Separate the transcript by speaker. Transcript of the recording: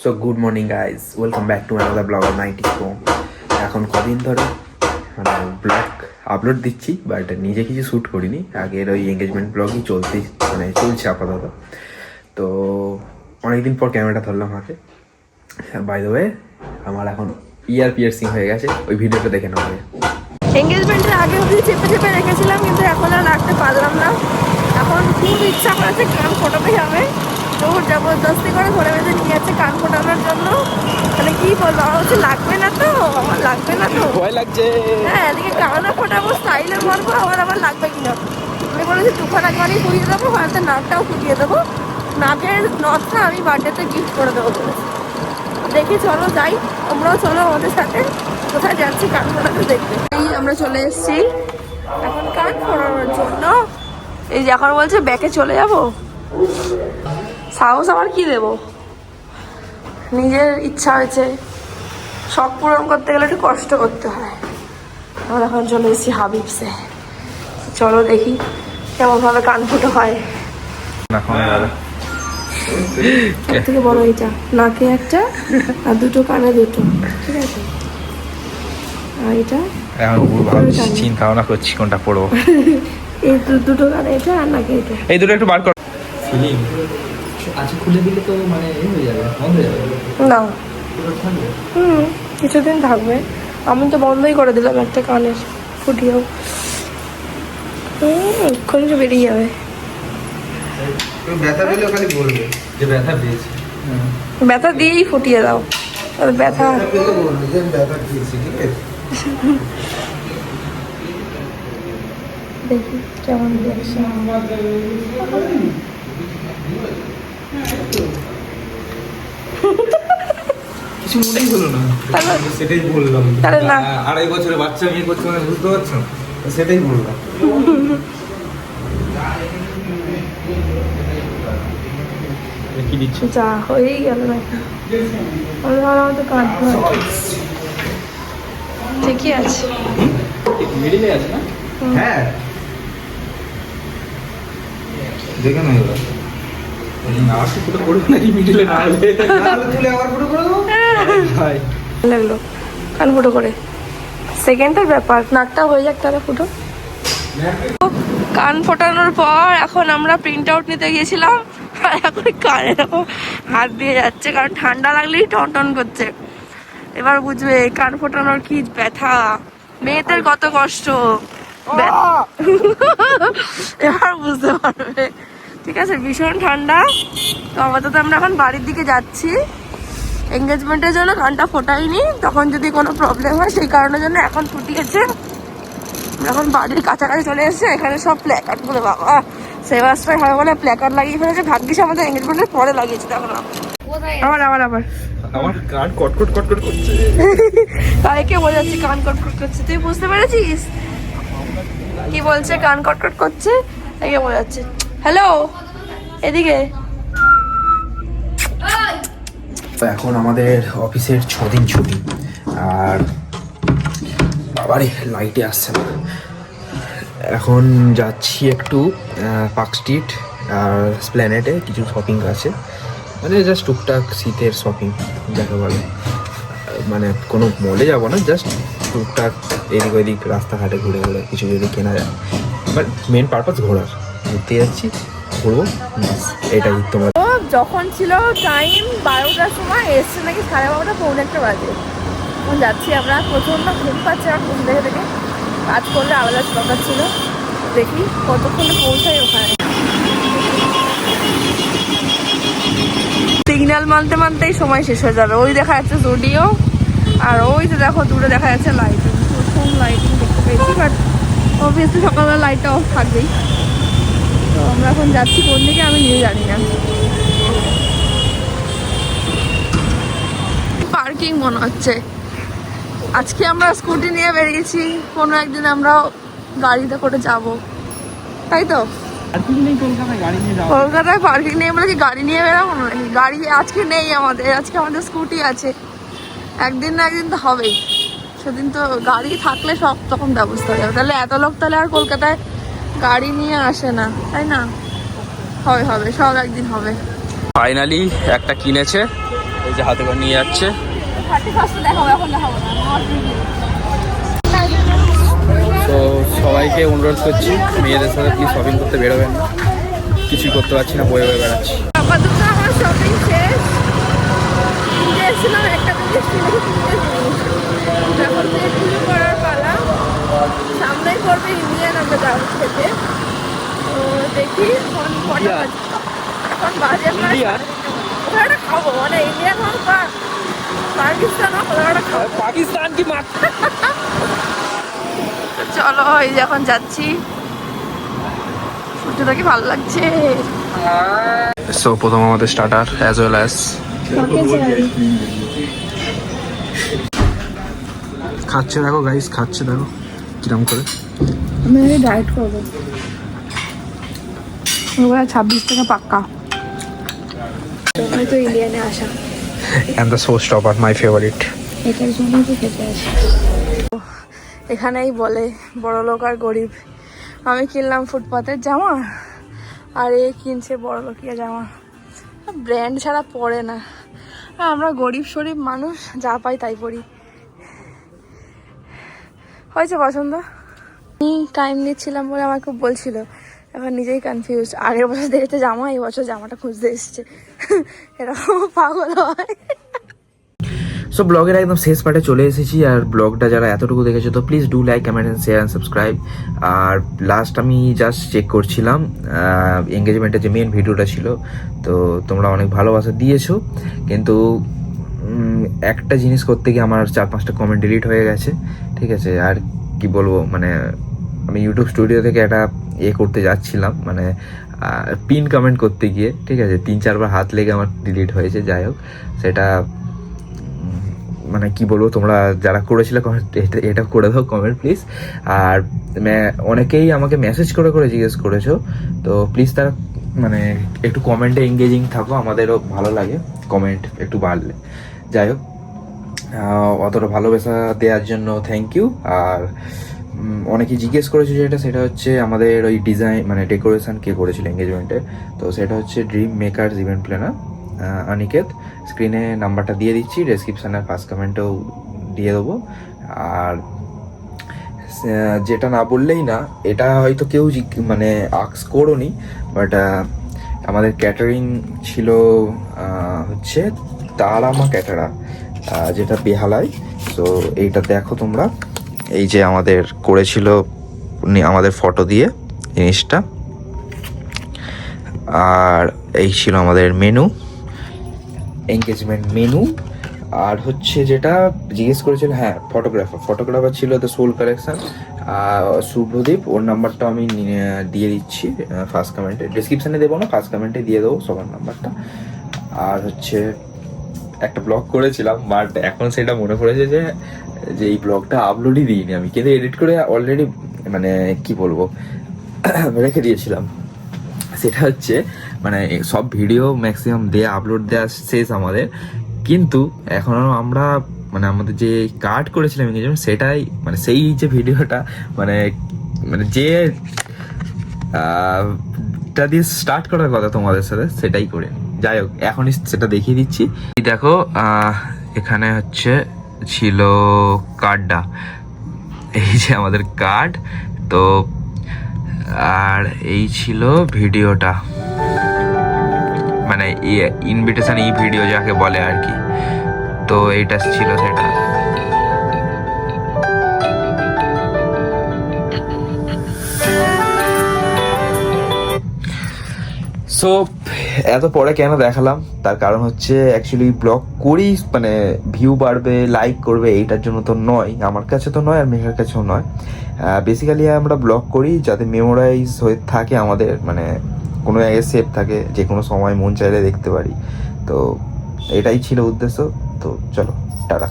Speaker 1: So good morning guys, welcome back to another blogger 94। এখন কদিন ধরে মানে ব্লগ আপলোড দিচ্ছি, বাট নিজে কিছু শ্যুট করিনি। আগের ওই এঙ্গেজমেন্ট ব্লগই চলছে আপাতত। তো অনেকদিন পর ক্যামেরাটা ধরলাম হাতে। বাই দ্য ওয়ে, আমার এখন ইয়ার পিয়ার্সিং হয়ে গেছে, ওই ভিডিওটা দেখে নেওয়া হবে।
Speaker 2: এঙ্গেজমেন্টের আগে অবধি চেপে চেপে রেখেছিলাম, কিন্তু এখন আর রাখতে পারলাম না। এখন খুব ইচ্ছা করেছে কান ফোটাতে যাবে, তো জবরদস্তি করে ধরে বেঁধে নিয়ে যাচ্ছে কান ফোটানোর জন্য। মানে কি বলবো, আমার হচ্ছে লাগবে না তো, আমার লাগবে না তো,
Speaker 1: ভয় লাগছে।
Speaker 2: হ্যাঁ, এদিকে কানও ফোটাবো, স্টাইলে মারবো, আবার লাগবে কিনা। আমি বলেছি দুখানা একবারই ফুটিয়ে দেবো, হয়তো নাকটাও ফুটিয়ে দেবো। নাকের নথটা আমি বার্থডেতে গিফট করে দেবো বলেছি। দেখি চলো যাই, আমরাও চলো আমাদের সাথে। কোথায় যাচ্ছি কান ফোটাতে দেখতে। এই আমরা চলে এসেছি এখন কান ফোটানোর জন্য। এই যে এখন বলছে ব্যাকে চলে যাব, সাহস আবার কি দেবো, নিজের ইচ্ছা হয়েছে, শখ পূরণ করতে গেলে একটু কষ্ট করতে হয়। আমরা এখন চলে এসেছি হাবিবসে, চলো দেখি কেমন ভাবে কান ফুটো হয়। সব থেকে বড় এইটা, নাকে একটা আর দুটো কানে দুটো, ঠিক আছে। আর এটা
Speaker 1: চিন্তা ভাবনা করছি কোনটা পড়বো।
Speaker 2: এই দুটো কানে এটা আর নাকে এটা।
Speaker 1: এই দুটো একটু বার কর।
Speaker 3: আচ্ছা, খুলে দিলে তো মানে হয়ে যাবে, বন্ধ হয়ে যাবে
Speaker 2: না, কিছুদিন থাকবে। আমি তো বন্ধই করে দিলাম একটা কানের ফুটিয়েও, এক্ষুনি তো বেরিয়ে যাবে।
Speaker 3: ব্যথা পেলে খালি বলবে যে ব্যথা পেয়েছি,
Speaker 2: ব্যথা দিয়েই ফুটিয়ে দাও, ব্যথা
Speaker 3: পেলে বলবে যে ব্যথা পেয়েছি, ঠিক আছে।
Speaker 2: দেখি কেমন দেখছি।
Speaker 3: কিছু মনেই হলো না, সেটাই বললাম।
Speaker 2: তাহলে না,
Speaker 3: 2.5 বছরের বাচ্চা মেয়ে করছে মানে বুঝতে পারছো, সেটাই বললাম। কি দিচ্ছ?
Speaker 2: যা হয়েই গেল নাকি, আমি ভাবলাম তো কাঁদবো। ঠিকই আছে,
Speaker 3: মিডিলে আছে না? হ্যাঁ, দেখে না এবার আর কি ফুটো করবে নাকি মিডিলে, না হলে তুলে আবার ফুটো করে দেবো ভাই।
Speaker 2: লাগলো কান ফুটো করে, সেকেন্ডের ব্যাপার, নাকটা হয়ে যাক তাহলে ফুটো। কান ফোটানোর পর এখন আমরা প্রিন্ট আউট নিতে গিয়েছিলাম, আর এখন কানে এরকম হাত দিয়ে যাচ্ছে, কারণ ঠান্ডা লাগলেই টন করছে। এবার বুঝবে কান ফোটানোর কি ব্যথা, মেয়েদের কত কষ্ট, এবার বুঝতে পারবে। ঠিক আছে, ভীষণ ঠান্ডা। তো আপাতত আমরা এখন বাড়ির দিকে যাচ্ছি। এঙ্গেজমেন্টের জন্য কানটা ফোটাইনি, তখন যদি কোনো প্রবলেম হয় সেই কারণের জন্য এখন ফুটিয়েছে। এখন বাড়ির কাছাকাছি চলে এসেছে, এখানে সব প্ল্যাকার্ড করে, বাবা সেবাস্টার হয় বলে প্ল্যাকার্ড লাগিয়ে ফেলেছে। ভাগ্যিস আমাদের এঙ্গেজমেন্টের পরে লাগিয়েছে, এখন আবার
Speaker 3: আমার কান কটকট করছে।
Speaker 2: তাইকে বোঝাচ্ছি কান কটকট করছে, তুই বুঝতে পেরেছিস কি বলছে? কান কটকট করছে, তাইকে বোঝাচ্ছে। হ্যালো, এদিকে।
Speaker 1: তো এখন আমাদের অফিসের 6 দিন ছুটি, আর বাবারে লাইটে আসছে না। এখন যাচ্ছি একটু পার্ক স্ট্রিট আর স্প্ল্যানেডে, কিছু শপিং আছে, মানে জাস্ট টুকটাক শীতের শপিং যাকে বলে। মানে কোনো মলে যাবো না, জাস্ট টুকটাক এদিক ওদিক রাস্তাঘাটে ঘুরে ঘুরে কিছু যদি কেনা যায়। বাট মেন পারপাস ঘোরার, ঘুরতে যাচ্ছি, ঘুরবো, এটাই তোমার।
Speaker 2: যখন ছিল টাইম 12টার সময়, এসছে নাকি 12:30 পৌনে 1 বাজে। এখন যাচ্ছি আমরা, প্রচণ্ড ঘুম পাচ্ছে আমার ঘুম দেখে দেখে। কাজ করলে আলাদা দরকার ছিল, দেখি কতক্ষণে পৌঁছাই ওখানে। সিগন্যাল মানতেই সময় শেষ হয়ে যাবে। ওই দেখা যাচ্ছে জুডিও, আর ওই যে দেখো দূরে দেখা যাচ্ছে লাইটিং, প্রথম লাইটিং দেখতে পেয়েছি। বাট অবভিয়াসলি সকালবেলা লাইটটা অফ থাকবেই। তো আমরা এখন যাচ্ছি কোন দিকে আমি নিজে জানি না। পার্কিং মনে হচ্ছে। আজকে আমরা স্কুটি নিয়ে বেরিয়েছি, কোনো একদিন আমরা গাড়িতে করে যাব, তাই তো? কলকাতায় পার্কিং নেই বলে কি গাড়ি নিয়ে বেরোবো নাকি? গাড়ি আজকে নেই আমাদের, আজকে আমাদের স্কুটি আছে। একদিন না একদিন তো হবেই, সেদিন তো গাড়ি থাকলে সব তখন ব্যবস্থা হয়ে যাবে। তাহলে এত লোক তাহলে আর কলকাতায় গাড়ি নিয়ে আসে না, তাই না? হবে সব একদিন হবে।
Speaker 1: ফাইনালি একটা কিনেছে, এই যে হাতে করে নিয়ে যাচ্ছে।
Speaker 2: 31st দেখাবো, এখন দেখাবো না।
Speaker 1: তো সবাইকে অনুরোধ করছি মেয়েদের সাথে প্লিজ শপিং করতে বেরোবেন না, কিছুই করতে পারছি না, বয়ে বয়ে বেড়াচ্ছি।
Speaker 2: আপাতত আমার শপিং শেষ। কিনতে এসেছিলাম একটা জিনিস, কিনে কিনতে জিনিস। এখন থেকে শুরু করার পালা। সামনেই পড়বে ইন্ডিয়ান, আমরা যাবো খেতে। তো দেখি এখন কটা বাজে। এখন বাজে প্রায়
Speaker 1: ইন্ডিয়ান?
Speaker 2: কোথাও একটা খাবো, মানে ইন্ডিয়ান হোক বা পাকিস্তান হোক, কোথাও একটা খাবো।
Speaker 1: পাকিস্তান কি মা?
Speaker 2: চলো এই যে এখন যাচ্ছি। সূর্যটা কি ভালো লাগছে।
Speaker 1: সো প্রথম আমাদের স্টার্টার অ্যাজ ওয়েল অ্যাজ খাচ্ছে, দেখো গাইস খাচ্ছে, দেখো কিরম করে।
Speaker 2: আমি ডায়েট করবো। 26 টাকা পাক্কা। তো ইন্ডিয়ানে আসা,
Speaker 1: and the show stopper my favourite.
Speaker 2: এটার জন্যই তো খেতে আসি। এখানেই বলে বড় লোক আর গরিব। আমি কিনলাম ফুটপাতের জামা, আর এ কিনছে বড় লোকিয়া জামা। ব্র্যান্ড ছাড়া পরে না। আর আমরা গরিব শরীফ মানুষ, যা পাই তাই পরি। হয়েছে পছন্দ। আমি টাইম নিচ্ছিলাম বলে আমার খুব বলছিল, এখন নিজেই কনফিউজ। আগের বছর দেখেছে জামা, এই বছর জামাটা খুঁজতে এসছে। এরকম পাগল হয়।
Speaker 1: সো ব্লগের একদম শেষ পার্টে চলে এসেছি। আর ব্লগটা যারা এতটুকু দেখেছো তো please do like, comment and share and subscribe. আর লাস্ট আমি জাস্ট চেক করছিলাম এঙ্গেজমেন্টের যে মেন ভিডিওটা ছিল, তো তোমরা অনেক ভালোবাসা দিয়েছো, কিন্তু একটা জিনিস করতে গিয়ে আমার 4-5টা কমেন্ট ডিলিট হয়ে গেছে। ঠিক আছে, আর কি বলবো, মানে আমি ইউটিউব স্টুডিও থেকে একটা করতে যাচ্ছিলাম, মানে পিন কমেন্ট করতে গিয়ে, ঠিক আছে, 3-4 বার হাত লেগে আমার ডিলিট হয়েছে। যাই হোক, সেটা মানে কি বলবো, তোমরা যারা করেছিলে এটা করে দাও কমেন্ট প্লিজ। আর অনেকেই আমাকে মেসেজ করে করে জিজ্ঞেস করেছো, তো প্লিজ তারা মানে একটু কমেন্টে এঙ্গেজিং থাকো, আমাদেরও ভালো লাগে কমেন্ট একটু বাড়লে। যাই হোক, অতটা ভালোবাসা দেওয়ার জন্য থ্যাংক ইউ। আর অনেকে জিজ্ঞেস করেছে যেটা, সেটা হচ্ছে আমাদের ওই ডিজাইন মানে ডেকোরেশন কে করেছিল এঙ্গেজমেন্টে, তো সেটা হচ্ছে dream makers event planner Aniket. স্ক্রিনে নাম্বারটা দিয়ে দিচ্ছি, ডেসক্রিপশানের ফার্স্ট কমেন্টেও দিয়ে দেবো। আর যেটা না বললেই না, এটা হয়তো কেউ মানে আক্স করোনি, বাট আমাদের ক্যাটারিং ছিল হচ্ছে তারামা ক্যাটারা, যেটা বেহালায়। তো এইটা দেখো তোমরা, এই যে আমাদের করেছিল আমাদের ফটো দিয়ে জিনিসটা। আর এই ছিল আমাদের মেনু, এঙ্গেজমেন্ট মেনু। আর হচ্ছে যেটা জিজ্ঞেস করেছিল, হ্যাঁ ফটোগ্রাফার ছিল দ্য সোল কালেকশন শুভদীপ। ওর নাম্বারটা আমি দিয়ে দিচ্ছি ফার্স্ট কমেন্টে, ডিসক্রিপশানে দেবো না, ফার্স্ট কমেন্টে দিয়ে দেবো সবার নাম্বারটা। আর হচ্ছে একটা ব্লগ করেছিলাম, বাট এখন সেটা মনে পড়েছে যে এই ব্লগটা আপলোডই দিইনি আমি, কিন্তু এডিট করে অলরেডি মানে কি বলবো রেখে দিয়েছিলাম। সেটা হচ্ছে মানে সব ভিডিও ম্যাক্সিমাম আপলোড দেওয়া শেষ আমাদের, কিন্তু এখনও আমরা মানে আমাদের যে কাট করেছিলাম এঙ্গেজমেন্ট, সেটাই মানে সেই যে ভিডিওটা মানে মানে যে টা দিয়ে স্টার্ট করার কথা তোমাদের সাথে, সেটাই করে। যাই হোক, এখনই সেটা দেখিয়ে দিচ্ছি। দেখো এখানে হচ্ছে ছিল কার্ডটা, এই যে আমাদের কার্ড। তো আর এই ছিল ভিডিওটা, মানে ইনভিটেশন ভিডিও যাকে বলে আর কি। তো এইটা ছিল সেটা। সো এত পরে কেন দেখালাম, তার কারণ হচ্ছে অ্যাকচুয়ালি ব্লগ করি মানে ভিউ বাড়বে, লাইক করবে, এইটার জন্য তো নয়, আমার কাছে তো নয়, আর মেঘার কাছেও নয়। বেসিক্যালি আমরা ব্লগ করি যাতে মেমোরাইজ হয়ে থাকে আমাদের, মানে কোনো জায়গায় সেভ থাকে, যে কোনো সময় মন চাইলে দেখতে পারি। তো এটাই ছিল উদ্দেশ্য। তো চলো, টাটা।